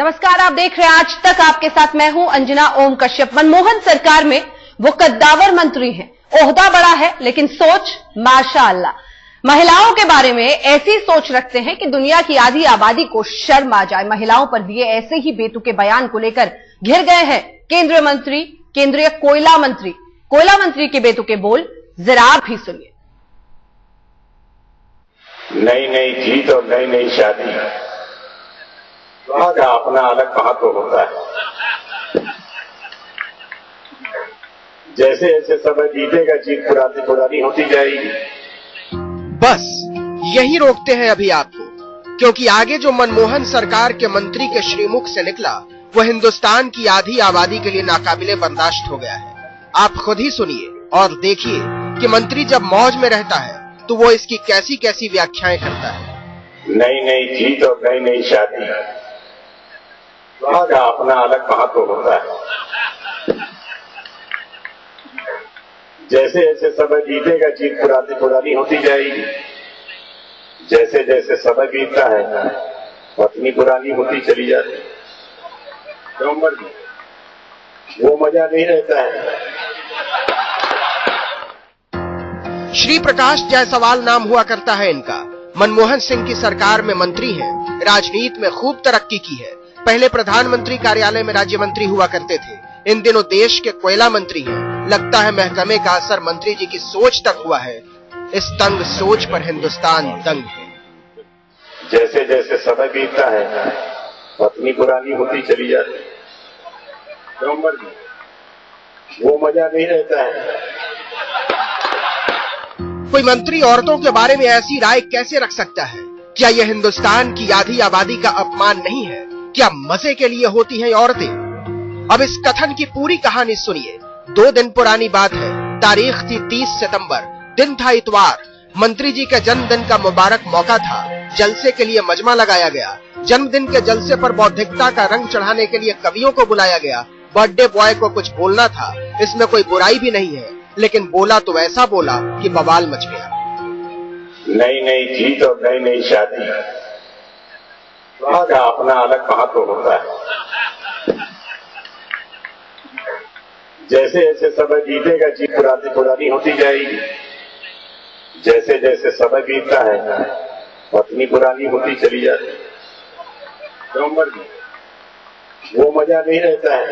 नमस्कार, आप देख रहे हैं आज तक। आपके साथ मैं हूं अंजना ओम कश्यप। मनमोहन सरकार में वो कद्दावर मंत्री हैं, ओहदा बड़ा है लेकिन सोच माशाअल्लाह। महिलाओं के बारे में ऐसी सोच रखते हैं कि दुनिया की आधी आबादी को शर्म आ जाए। महिलाओं पर दिए ऐसे ही बेतुके बयान को लेकर घिर गए हैं केंद्रीय मंत्री, केंद्रीय कोयला मंत्री के बेतुके बोल जरा आप भी सुनिए। नई नई जीत और नई नई शादी का अपना अलग महत्व होता है। जैसे जैसे समय बीतेगा जीत पुरानी होती जाएगी। बस यही रोकते हैं अभी आपको, क्योंकि आगे जो मनमोहन सरकार के मंत्री के श्रीमुख से निकला वो हिंदुस्तान की आधी आबादी के लिए नाकाबिले बर्दाश्त हो गया है। आप खुद ही सुनिए और देखिए कि मंत्री जब मौज में रहता है तो वो इसकी कैसी कैसी व्याख्याएं करता है। नई नई जीत और नई नई शादी का अपना अलग महत्व होता है। जैसे जैसे समय बीतेगा जीत पुरानी होती जाएगी। जैसे जैसे समय बीतता है पत्नी पुरानी होती चली जाती है। वो मजा नहीं रहता है। श्री प्रकाश जायसवाल नाम हुआ करता है इनका। मनमोहन सिंह की सरकार में मंत्री हैं, राजनीति में खूब तरक्की की है। पहले प्रधानमंत्री कार्यालय में राज्य मंत्री हुआ करते थे, इन दिनों देश के कोयला मंत्री हैं। लगता है महकमे का असर मंत्री जी की सोच तक हुआ है। इस तंग सोच पर हिंदुस्तान दंग है। जैसे जैसे समय बीतता है पत्नी पुरानी होती चली जाती है। वो मजा नहीं रहता है। कोई मंत्री औरतों के बारे में ऐसी राय कैसे रख सकता है? क्या यह हिंदुस्तान की आधी आबादी का अपमान नहीं है? क्या मजे के लिए होती हैं औरतें? अब इस कथन की पूरी कहानी सुनिए। 2 दिन पुरानी बात है। तारीख थी 30 सितंबर, दिन था इतवार। मंत्री जी के जन्मदिन का मुबारक मौका था। जलसे के लिए मजमा लगाया गया। जन्मदिन के जलसे पर बौद्धिकता का रंग चढ़ाने के लिए कवियों को बुलाया गया। बर्थडे बॉय को कुछ बोलना था, इसमें कोई बुराई भी नहीं है, लेकिन बोला तो ऐसा बोला कि बवाल मच गया। नई नई जीत और नई नई शादी का अपना अलग महत्व होता है। जैसे जैसे समय बीतेगा जीत पुरानी होती जाएगी। जैसे जैसे समय बीतता है पत्नी पुरानी होती चली जाती है। वो मजा नहीं रहता है।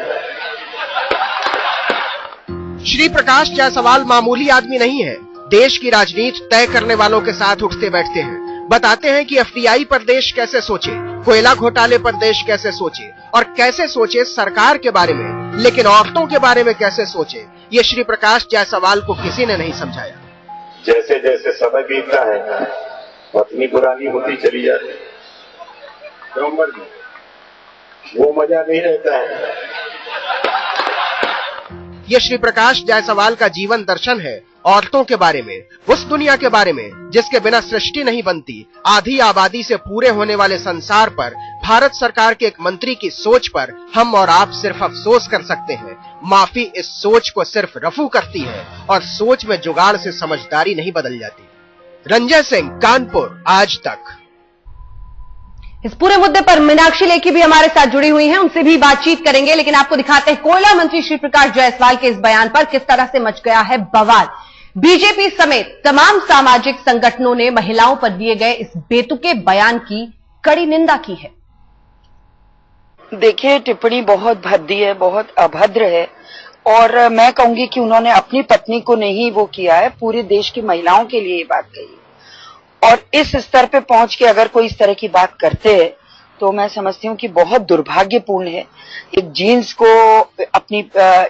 श्री प्रकाश जायसवाल मामूली आदमी नहीं है। देश की राजनीति तय करने वालों के साथ उठते बैठते हैं। बताते हैं कि एफडीआई पर देश कैसे सोचे, कोयला घोटाले पर देश कैसे सोचे और कैसे सोचे सरकार के बारे में, लेकिन औरतों के बारे में कैसे सोचे ये श्री प्रकाश जायसवाल को किसी ने नहीं समझाया। जैसे जैसे समय बीतता है पत्नी पुरानी होती चली जाती है। वो मजा नहीं रहता है। ये श्री प्रकाश जायसवाल का जीवन दर्शन है औरतों के बारे में, उस दुनिया के बारे में जिसके बिना सृष्टि नहीं बनती। आधी आबादी से पूरे होने वाले संसार पर भारत सरकार के एक मंत्री की सोच पर हम और आप सिर्फ अफसोस कर सकते हैं। माफी इस सोच को सिर्फ रफू करती है और सोच में जुगाड़ से समझदारी नहीं बदल जाती। रंजय सिंह, कानपुर, आज तक। इस पूरे मुद्दे पर मीनाक्षी लेखी भी हमारे साथ जुड़ी हुई हैं, उनसे भी बातचीत करेंगे। लेकिन आपको दिखाते हैं कोयला मंत्री श्री प्रकाश जायसवाल के इस बयान पर किस तरह से मच गया है बवाल। बीजेपी समेत तमाम सामाजिक संगठनों ने महिलाओं पर दिए गए इस बेतुके बयान की कड़ी निंदा की है। देखिए, टिप्पणी बहुत भद्दी है, बहुत अभद्र है और मैं कहूंगी कि उन्होंने अपनी पत्नी को नहीं वो किया है, पूरे देश की महिलाओं के लिए ये बात कही है। और इस स्तर पे पहुंच के अगर कोई इस तरह की बात करते हैं तो मैं समझती हूँ कि बहुत दुर्भाग्यपूर्ण है। एक जीन्स को अपनी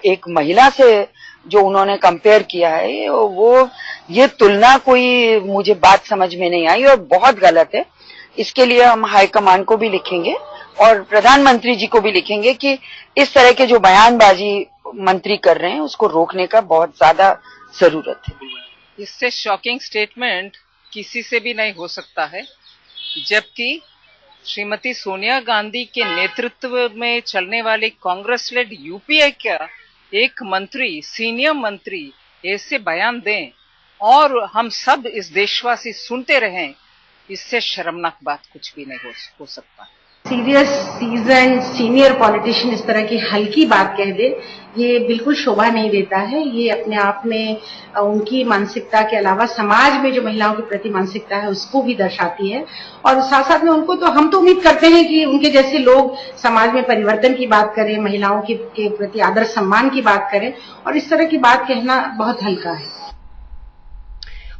एक महिला से जो उन्होंने कंपेयर किया है, वो ये तुलना कोई मुझे बात समझ में नहीं आई और बहुत गलत है। इसके लिए हम हाईकमान को भी लिखेंगे और प्रधानमंत्री जी को भी लिखेंगे कि इस तरह के जो बयानबाजी मंत्री कर रहे हैं उसको रोकने का बहुत ज्यादा जरूरत है। इससे शॉकिंग स्टेटमेंट किसी से भी नहीं हो सकता है, जबकि श्रीमती सोनिया गांधी के नेतृत्व में चलने वाली कांग्रेस लेड यूपीए का एक मंत्री, सीनियर मंत्री ऐसे बयान दें और हम सब इस देशवासी सुनते रहें, इससे शर्मनाक बात कुछ भी नहीं हो सकता। सीरियस सीजन सीनियर पॉलिटिशियन इस तरह की हल्की बात कह दे, ये बिल्कुल शोभा नहीं देता है। ये अपने आप में उनकी मानसिकता के अलावा समाज में जो महिलाओं के प्रति मानसिकता है उसको भी दर्शाती है। और साथ साथ में उनको तो हम तो उम्मीद करते हैं कि उनके जैसे लोग समाज में परिवर्तन की बात करें, महिलाओं के प्रति आदर सम्मान की बात करें, और इस तरह की बात कहना बहुत हल्का है।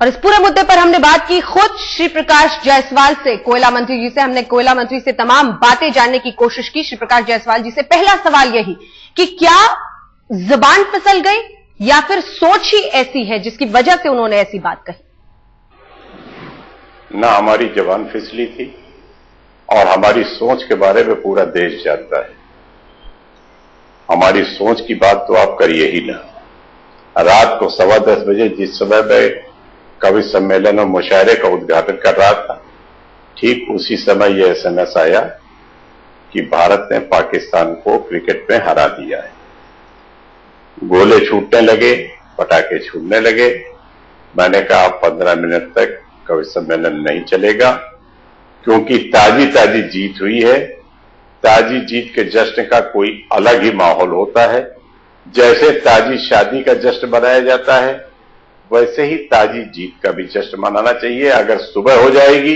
और इस पूरे मुद्दे पर हमने बात की खुद श्री प्रकाश जायसवाल से, कोयला मंत्री जी से। हमने कोयला मंत्री से तमाम बातें जानने की कोशिश की। श्री प्रकाश जायसवाल जी से पहला सवाल यही कि क्या जुबान फिसल गई या फिर सोच ही ऐसी है जिसकी वजह से उन्होंने ऐसी बात कही? ना हमारी जुबान फिसली थी और हमारी सोच के बारे में पूरा देश जानता है। हमारी सोच की बात तो आप करिए ही ना। रात को 10:15 बजे जिस समय में कवि सम्मेलन और मुशायरे का उद्घाटन कर रहा था, ठीक उसी समय यह SMS आया कि भारत ने पाकिस्तान को क्रिकेट में हरा दिया है। गोले छूटने लगे, पटाखे छूटने लगे। मैंने कहा 15 मिनट तक कवि सम्मेलन नहीं चलेगा, क्योंकि ताजी ताजी जीत हुई है। ताजी जीत के जश्न का कोई अलग ही माहौल होता है। जैसे ताजी शादी का जश्न मनाया जाता है, वैसे ही ताजी जीत का भी जश्न मनाना चाहिए। अगर सुबह हो जाएगी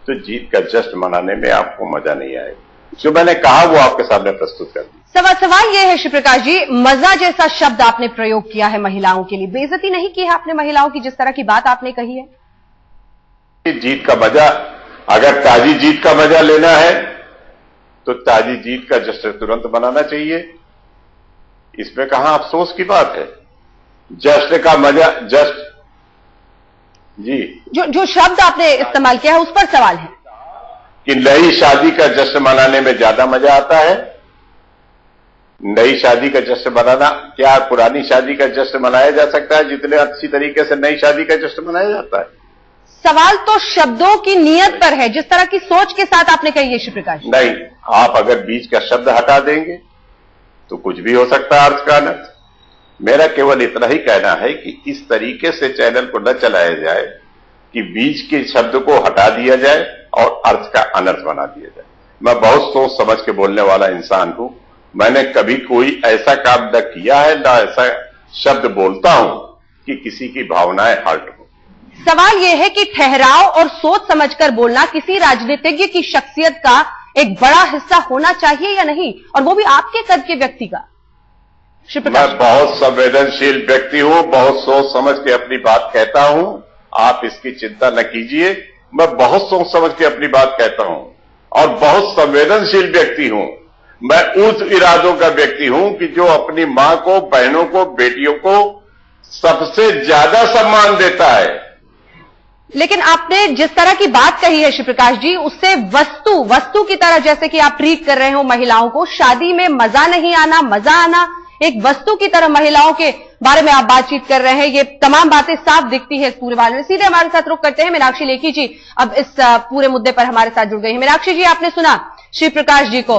तो जीत का जश्न मनाने में आपको मजा नहीं आएगा। जो मैंने कहा वो आपके सामने प्रस्तुत कर दी। सवाल यह है श्री प्रकाश जी, मजा जैसा शब्द आपने प्रयोग किया है महिलाओं के लिए, बेइज्जती नहीं की है आपने महिलाओं की जिस तरह की बात आपने कही है? जीत का मजा, अगर ताजी जीत का मजा लेना है तो ताजी जीत का जश्न तुरंत मनाना चाहिए। इसमें कहां अफसोस की बात है? जश्न का मजा, जश्न जी जो शब्द आपने इस्तेमाल किया है उस पर सवाल है कि नई शादी का जश्न मनाने में ज्यादा मजा आता है। नई शादी का जश्न मनाना, क्या पुरानी शादी का जश्न मनाया जा सकता है जितने अच्छी तरीके से नई शादी का जश्न मनाया जाता है? सवाल तो शब्दों की नीयत पर है, जिस तरह की सोच के साथ आपने कही है श्री प्रकाश। नहीं, आप अगर बीच का शब्द हटा देंगे तो कुछ भी हो सकता है अर्थ का अनर्थ। मेरा केवल इतना ही कहना है कि इस तरीके से चैनल को न चलाया जाए कि बीच के शब्द को हटा दिया जाए और अर्थ का अनर्थ बना दिया जाए। मैं बहुत सोच समझ के बोलने वाला इंसान हूं। मैंने कभी कोई ऐसा काम न किया है, न ऐसा शब्द बोलता हूं कि किसी की भावनाएं हर्ट हो। सवाल यह है कि ठहराव और सोच समझकर बोलना किसी राजनीतिज्ञ की शख्सियत का एक बड़ा हिस्सा होना चाहिए या नहीं, और वो भी आपके कद के व्यक्ति का? मैं बहुत संवेदनशील व्यक्ति हूं, बहुत सोच समझ के अपनी बात कहता हूं। आप इसकी चिंता न कीजिए। मैं बहुत सोच समझ के अपनी बात कहता हूं और बहुत संवेदनशील व्यक्ति हूं। मैं उस इरादों का व्यक्ति हूं कि जो अपनी मां को, बहनों को, बेटियों को सबसे ज्यादा सम्मान देता है। लेकिन आपने जिस तरह की बात कही है श्री प्रकाश जी, उससे वस्तु की तरह जैसे कि आप ट्रीट कर रहे हो महिलाओं को, शादी में मजा नहीं आना, मजा आना, एक वस्तु की तरह महिलाओं के बारे में आप बातचीत कर रहे हैं। ये तमाम बातें साफ दिखती है इस पूरे बारे में। सीधे हमारे साथ रुख करते हैं मीनाक्षी लेखी जी, अब इस पूरे मुद्दे पर हमारे साथ जुड़ गई है। मीनाक्षी जी, आपने सुना श्री प्रकाश जी को,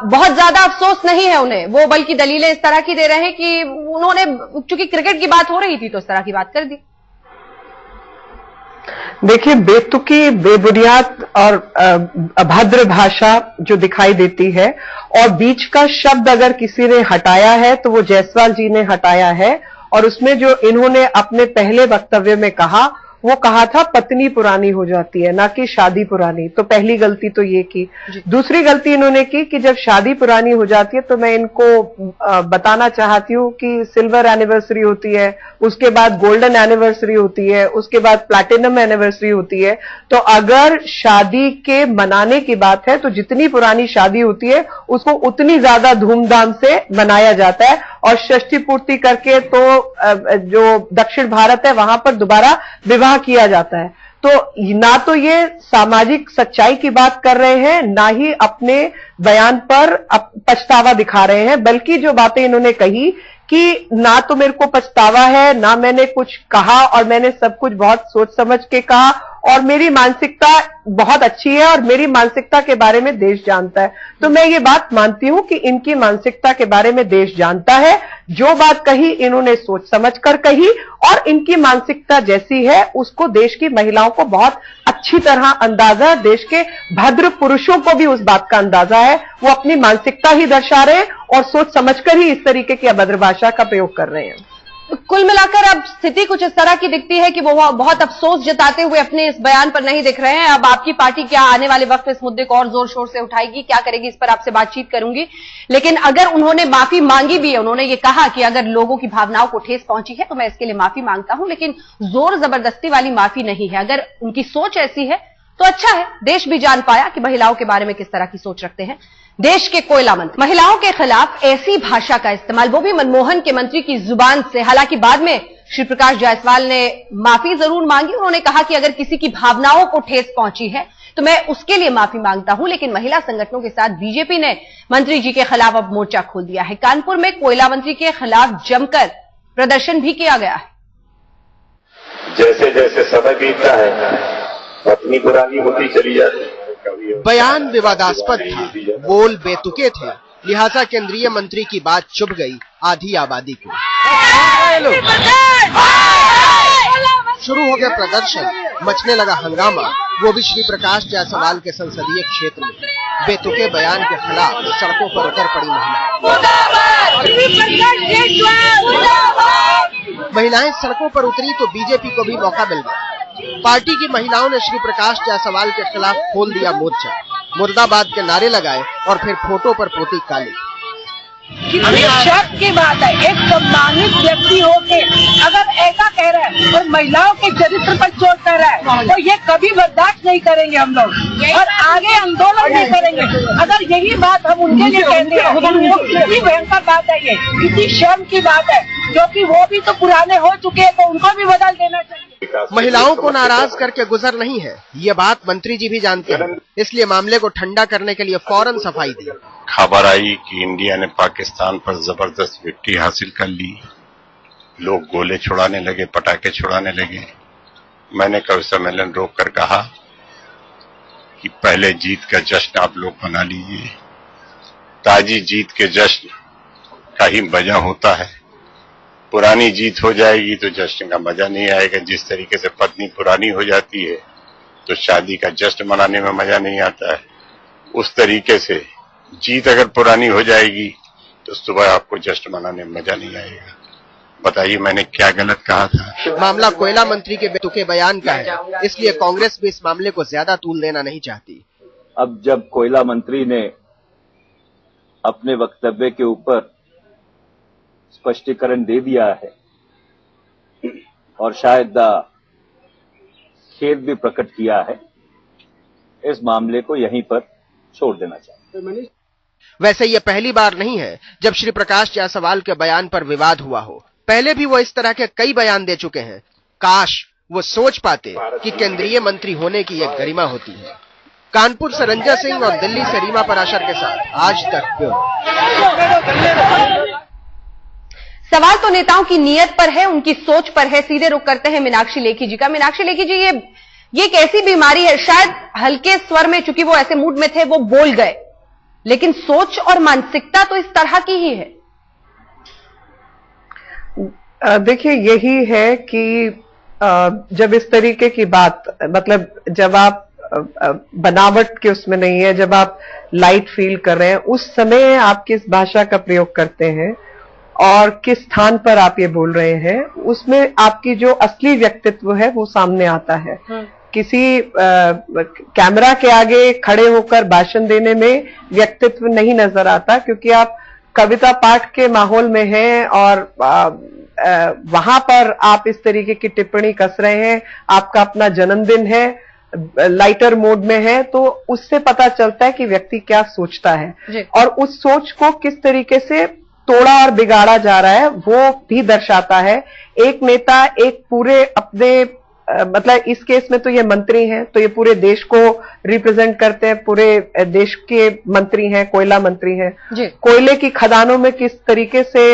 बहुत ज्यादा अफसोस नहीं है उन्हें, वो बल्कि दलीलें इस तरह की दे रहे हैं कि उन्होंने, चूंकि क्रिकेट की बात हो रही थी तो इस तरह की बात कर दी। देखिए, बेतुकी, बेबुनियाद और अभद्र भाषा जो दिखाई देती है, और बीच का शब्द अगर किसी ने हटाया है तो वो जायसवाल जी ने हटाया है। और उसमें जो इन्होंने अपने पहले वक्तव्य में कहा, वो कहा था पत्नी पुरानी हो जाती है, ना कि शादी पुरानी। तो पहली गलती तो ये की। दूसरी गलती इन्होंने की कि जब शादी पुरानी हो जाती है तो मैं इनको बताना चाहती हूँ कि सिल्वर एनिवर्सरी होती है, उसके बाद गोल्डन एनिवर्सरी होती है, उसके बाद प्लैटिनम एनिवर्सरी होती है। तो अगर शादी के मनाने की बात है तो जितनी पुरानी शादी होती है उसको उतनी ज्यादा धूमधाम से मनाया जाता है। और षष्ठी पूर्ति करके तो जो दक्षिण भारत है वहां पर दोबारा विवाह किया जाता है। तो ना तो ये सामाजिक सच्चाई की बात कर रहे हैं, ना ही अपने बयान पर पछतावा दिखा रहे हैं, बल्कि जो बातें इन्होंने कही कि ना तो मेरे को पछतावा है, ना मैंने कुछ कहा, और मैंने सब कुछ बहुत सोच समझ के कहा, और मेरी मानसिकता बहुत अच्छी है और मेरी मानसिकता के बारे में देश जानता है। तो मैं ये बात मानती हूं कि इनकी मानसिकता के बारे में देश जानता है। जो बात कही इन्होंने सोच समझकर कही और इनकी मानसिकता जैसी है उसको देश की महिलाओं को बहुत अच्छी तरह अंदाजा है। देश के भद्र पुरुषों को भी उस बात का अंदाजा है। वो अपनी मानसिकता ही दर्शा रहे हैं और सोच समझकर ही इस तरीके की अभद्र भाषा का प्रयोग कर रहे हैं। कुल मिलाकर अब स्थिति कुछ इस तरह की दिखती है कि वो बहुत अफसोस जताते हुए अपने इस बयान पर नहीं दिख रहे हैं। अब आपकी पार्टी क्या आने वाले वक्त इस मुद्दे को और जोर शोर से उठाएगी, क्या करेगी, इस पर आपसे बातचीत करूंगी। लेकिन अगर उन्होंने माफी मांगी भी है, उन्होंने ये कहा कि अगर लोगों की भावनाओं को ठेस पहुंची है तो मैं इसके लिए माफी मांगता हूं, लेकिन जोर जबरदस्ती वाली माफी नहीं है। अगर उनकी सोच ऐसी है तो अच्छा है, देश भी जान पाया कि महिलाओं के बारे में किस तरह की सोच रखते हैं। देश के कोयला मंत्री महिलाओं के खिलाफ ऐसी भाषा का इस्तेमाल, वो भी मनमोहन के मंत्री की जुबान से। हालांकि बाद में श्री प्रकाश जायसवाल ने माफी जरूर मांगी। उन्होंने कहा कि अगर किसी की भावनाओं को ठेस पहुंची है तो मैं उसके लिए माफी मांगता हूं, लेकिन महिला संगठनों के साथ बीजेपी ने मंत्री जी के खिलाफ अब मोर्चा खोल दिया है। कानपुर में कोयला मंत्री के खिलाफ जमकर प्रदर्शन भी किया गया है। जैसे जैसे समय बीतता है पत्नी पुरानी होती चली जाती है। बयान विवादास्पद था, बोल बेतुके थे, लिहाजा केंद्रीय मंत्री की बात चुभ गई आधी आबादी को। शुरू हो गया प्रदर्शन, मचने लगा हंगामा, वो भी श्री प्रकाश जायसवाल के संसदीय क्षेत्र में। बेतुके बयान के खिलाफ सड़कों पर उतर पड़ी महिलाएं सड़कों पर उतरी तो बीजेपी को भी मौका मिल गया। पार्टी की महिलाओं ने श्री प्रकाश जायसवाल के खिलाफ खोल दिया मोर्चा, मुर्दाबाद के नारे लगाए और फिर फोटो पर पोती काली। कितनी शर्म की बात है, एक सम्मानित व्यक्ति होके अगर ऐसा कह रहा है और महिलाओं के चरित्र पर चोट कर रहा है तो ये कभी बर्दाश्त नहीं करेंगे हम लोग और आगे आंदोलन नहीं करेंगे। अगर यही बात हम उनके लिए कहते हैं तो कितनी भयंकर बात है, ये कितनी शर्म की बात है, क्योंकि वो भी तो पुराने हो चुके हैं तो उनको भी बदल देना चाहिए। महिलाओं को नाराज करके गुजर नहीं है, ये बात मंत्री जी भी जानते हैं, इसलिए मामले को ठंडा करने के लिए फौरन सफाई दी। खबर आई कि इंडिया ने पाकिस्तान पर जबरदस्त विक्ट्री हासिल कर ली, लोग गोले छुड़ाने लगे, पटाखे छुड़ाने लगे। मैंने कवि सम्मेलन रोक कर कहा कि पहले जीत का जश्न आप लोग मना लीजिए, ताजी जीत के जश्न का ही मजा होता है। पुरानी जीत हो जाएगी तो जश्न का मजा नहीं आएगा। जिस तरीके से पत्नी पुरानी हो जाती है तो शादी का जश्न मनाने में मजा नहीं आता है, उस तरीके से जीत अगर पुरानी हो जाएगी तो सुबह आपको जश्न मनाने में मजा नहीं आएगा। बताइए मैंने क्या गलत कहा था। मामला कोयला मंत्री के बेतुके बयान का है, इसलिए कांग्रेस भी इस मामले को ज्यादा तूल देना नहीं चाहती। अब जब कोयला मंत्री ने अपने वक्तव्य के ऊपर स्पष्टीकरण दे दिया है और शायद खेद भी प्रकट किया है, इस मामले को यहीं पर छोड़ देना चाहिए। वैसे ये पहली बार नहीं है जब श्री प्रकाश जायसवाल के बयान पर विवाद हुआ हो। पहले भी वो इस तरह के कई बयान दे चुके हैं। काश वो सोच पाते कि केंद्रीय मंत्री होने की एक गरिमा होती है। कानपुर से रंजन सिंह और दिल्ली से रीमा पराशर के साथ आज तक ब्यूरो। सवाल तो नेताओं की नीयत पर है, उनकी सोच पर है। सीधे रुख करते हैं मीनाक्षी लेखी जी का। मीनाक्षी लेखी जी, ये एक ऐसी बीमारी है, शायद हल्के स्वर में, चूंकि वो ऐसे मूड में थे वो बोल गए, लेकिन सोच और मानसिकता तो इस तरह की ही है। देखिए, यही है कि जब इस तरीके की बात, मतलब जब आप बनावट के उसमें नहीं है, जब आप लाइट फील कर रहे हैं, उस समय आप किस भाषा का प्रयोग करते हैं और किस स्थान पर आप ये बोल रहे हैं, उसमें आपकी जो असली व्यक्तित्व है वो सामने आता है। किसी कैमरा के आगे खड़े होकर भाषण देने में व्यक्तित्व नहीं नजर आता, क्योंकि आप कविता पाठ के माहौल में हैं और वहां पर आप इस तरीके की टिप्पणी कस रहे हैं, आपका अपना जन्मदिन है, लाइटर मोड में है, तो उससे पता चलता है कि व्यक्ति क्या सोचता है और उस सोच को किस तरीके से तोड़ा और बिगाड़ा जा रहा है वो भी दर्शाता है। एक नेता एक पूरे अपने मतलब इस केस में तो ये मंत्री हैं, तो ये पूरे देश को रिप्रेजेंट करते हैं, पूरे देश के मंत्री हैं, कोयला मंत्री हैं। कोयले की खदानों में किस तरीके से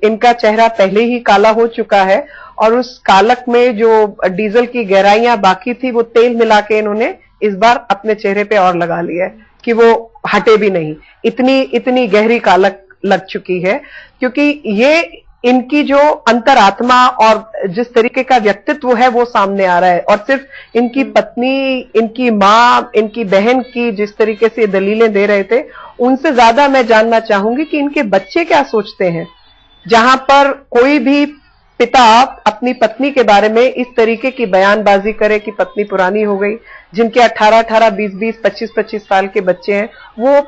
इनका चेहरा पहले ही काला हो चुका है और उस कालक में जो डीजल की गहराइयां बाकी थी वो तेल मिला के इन्होंने इस बार अपने चेहरे पे और लगा लिया है कि वो हटे भी नहीं, इतनी गहरी कालक लग चुकी है। क्योंकि ये इनकी जो अंतरात्मा और जिस तरीके का व्यक्तित्व है वो सामने आ रहा है, और सिर्फ इनकी पत्नी, इनकी माँ, इनकी बहन की जिस तरीके से दलीलें दे रहे थे, उनसे ज्यादा मैं जानना चाहूंगी कि इनके बच्चे क्या सोचते हैं। जहां पर कोई भी पिता अपनी पत्नी के बारे में इस तरीके की बयानबाजी करे कि पत्नी पुरानी हो गई, जिनके 18-18, 20-20, 25-25 साल के बच्चे हैं, वो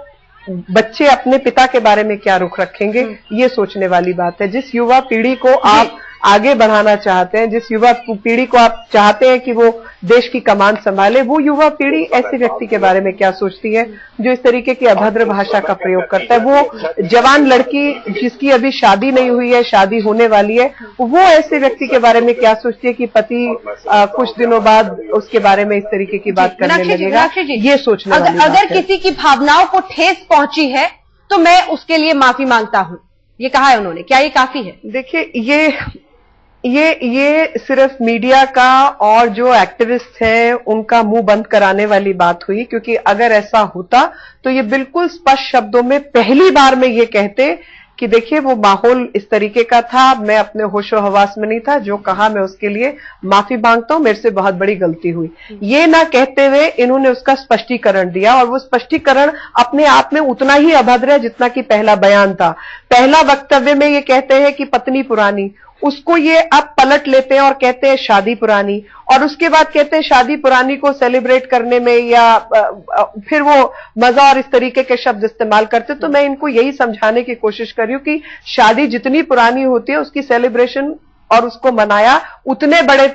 बच्चे अपने पिता के बारे में क्या रुख रखेंगे, ये सोचने वाली बात है। जिस युवा पीढ़ी को आप आगे बढ़ाना चाहते हैं, जिस युवा पीढ़ी को आप चाहते हैं कि वो देश की कमान संभाले, वो युवा पीढ़ी ऐसे व्यक्ति के बारे में क्या सोचती है जो इस तरीके की अभद्र भाषा का प्रयोग करता है। वो जवान लड़की जिसकी अभी शादी नहीं हुई है, शादी होने वाली है, वो ऐसे व्यक्ति के बारे में क्या सोचती है कि पति कुछ दिनों बाद उसके बारे में इस तरीके की बात करने लगेगा, ये सोचने वाली बात है। अगर किसी की भावनाओं को ठेस पहुंची है तो मैं उसके लिए माफी मांगता हूं, ये कहा है उन्होंने, क्या ये काफी है? देखिए, ये सिर्फ मीडिया का और जो एक्टिविस्ट हैं उनका मुंह बंद कराने वाली बात हुई, क्योंकि अगर ऐसा होता तो ये बिल्कुल स्पष्ट शब्दों में पहली बार में ये कहते कि देखिए वो माहौल इस तरीके का था, मैं अपने होशो हवास में नहीं था, जो कहा मैं उसके लिए माफी मांगता हूं, मेरे से बहुत बड़ी गलती हुई। ये ना कहते हुए इन्होंने उसका स्पष्टीकरण दिया, और वो स्पष्टीकरण अपने आप में उतना ही अभद्र है जितना कि पहला बयान था। पहला वक्तव्य में ये कहते हैं कि पत्नी पुरानी, उसको ये अब पलट लेते हैं और कहते हैं शादी पुरानी, और उसके बाद कहते हैं शादी पुरानी को सेलिब्रेट करने में या फिर वो मजा और इस तरीके के शब्द इस्तेमाल करते। तो मैं इनको यही समझाने की कोशिश कर रही हूं कि शादी जितनी पुरानी होती है उसकी सेलिब्रेशन और उसको मनाया उतने बड़े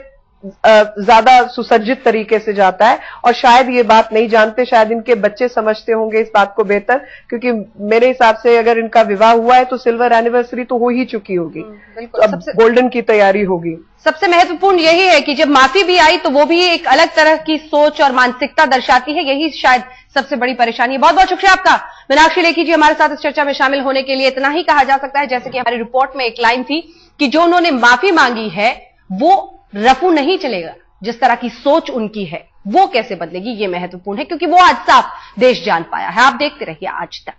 ज्यादा सुसज्जित तरीके से जाता है। और शायद ये बात नहीं जानते, शायद इनके बच्चे समझते होंगे इस बात को बेहतर, क्योंकि मेरे हिसाब से अगर इनका विवाह हुआ है तो सिल्वर एनिवर्सरी तो हो ही चुकी होगी, तो अब गोल्डन की तैयारी होगी। सबसे महत्वपूर्ण यही है कि जब माफी भी आई तो वो भी एक अलग तरह की सोच और मानसिकता दर्शाती है, यही शायद सबसे बड़ी परेशानी है। बहुत बहुत शुक्रिया आपका मीनाक्षी लेखी जी हमारे साथ इस चर्चा में शामिल होने के लिए। इतना ही कहा जा सकता है, जैसे कि हमारी रिपोर्ट में एक लाइन थी कि जो उन्होंने माफी मांगी है वो रफू नहीं चलेगा, जिस तरह की सोच उनकी है वो कैसे बदलेगी, ये महत्वपूर्ण है, क्योंकि वो आज साफ देश जान पाया है। आप देखते रहिए आज तक।